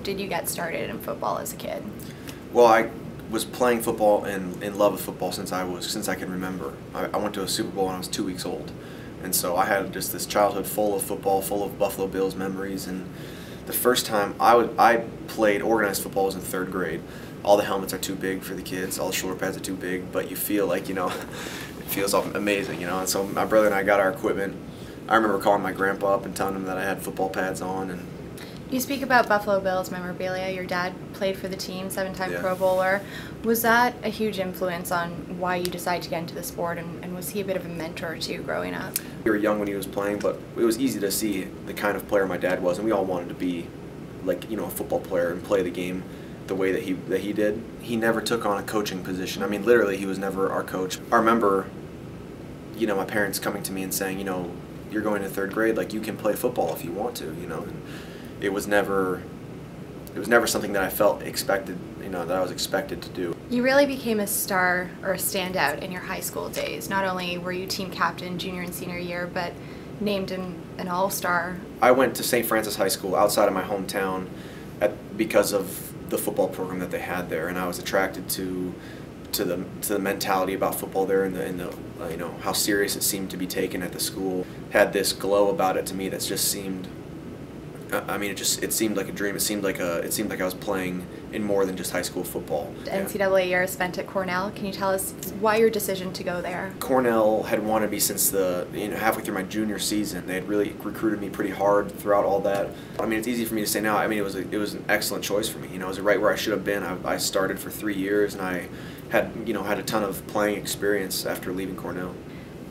did you get started in football as a kid? Well, I was playing football and in love with football since I can remember. I went to a Super Bowl when I was 2 weeks old, and so I had just this childhood full of football, full of Buffalo Bills memories. And the first time I played organized football was in 3rd grade. All the helmets are too big for the kids, all the shoulder pads are too big, but you feel like, it feels amazing, And so my brother and I got our equipment. I remember calling my grandpa up and telling him that I had football pads on. And you speak about Buffalo Bills memorabilia. Your dad played for the team, 7-time Yeah. Pro Bowler. Was that a huge influence on why you decided to get into the sport, and was he a bit of a mentor to you growing up? We were young when he was playing, but it was easy to see the kind of player my dad was, and we all wanted to be like, a football player and play the game the way that he did. He never took on a coaching position. I mean, literally, he was never our coach. I remember, my parents coming to me and saying, you're going to 3rd grade, like, you can play football if you want to, and it was never something that I felt expected, that I was expected to do. You really became a star or a standout in your high school days. Not only were you team captain junior and senior year, but named an all-star. I went to St. Francis High School outside of my hometown because of the football program that they had there, and I was attracted to the mentality about football there, and the how serious it seemed to be taken at the school. Had this glow about it to me that just seemed, it seemed like a dream. It seemed like I was playing in more than just high school football. The NCAA year spent at Cornell. Can you tell us why your decision to go there? Cornell had wanted me since halfway through my junior season. They had really recruited me pretty hard throughout all that. It's easy for me to say now. It was an excellent choice for me. It was right where I should have been. I started for 3 years, and I had a ton of playing experience after leaving Cornell.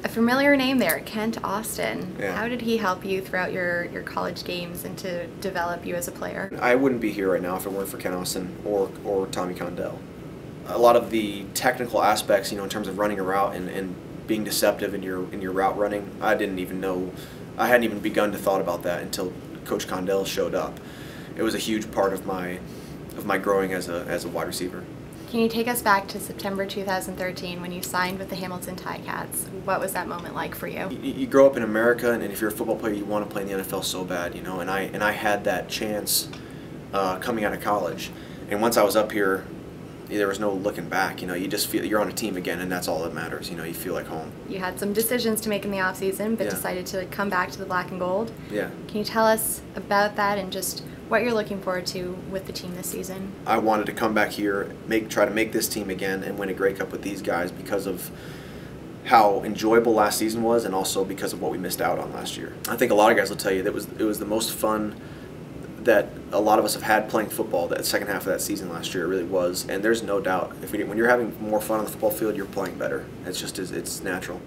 A familiar name there, Kent Austin. Yeah. How did he help you throughout your college games and to develop you as a player? I wouldn't be here right now if it weren't for Kent Austin or Tommy Condell. A lot of the technical aspects, in terms of running a route and being deceptive in your route running, I hadn't even begun to thought about that until Coach Condell showed up. It was a huge part of my growing as a wide receiver. Can you take us back to September 2013 when you signed with the Hamilton Ticats? What was that moment like for you? You grow up in America, and if you're a football player, you want to play in the NFL so bad, and I had that chance coming out of college. And once I was up here, there was no looking back. You just feel you're on a team again, and that's all that matters. You feel like home. You had some decisions to make in the off season, but decided to come back to the black and gold. Yeah. Can you tell us about that and just what you're looking forward to with the team this season? I wanted to come back here, try to make this team again, and win a Grey Cup with these guys because of how enjoyable last season was, and also because of what we missed out on last year. I think a lot of guys will tell you that it was the most fun that a lot of us have had playing football. That second half of that season last year, it really was, and there's no doubt when you're having more fun on the football field, you're playing better. It's natural.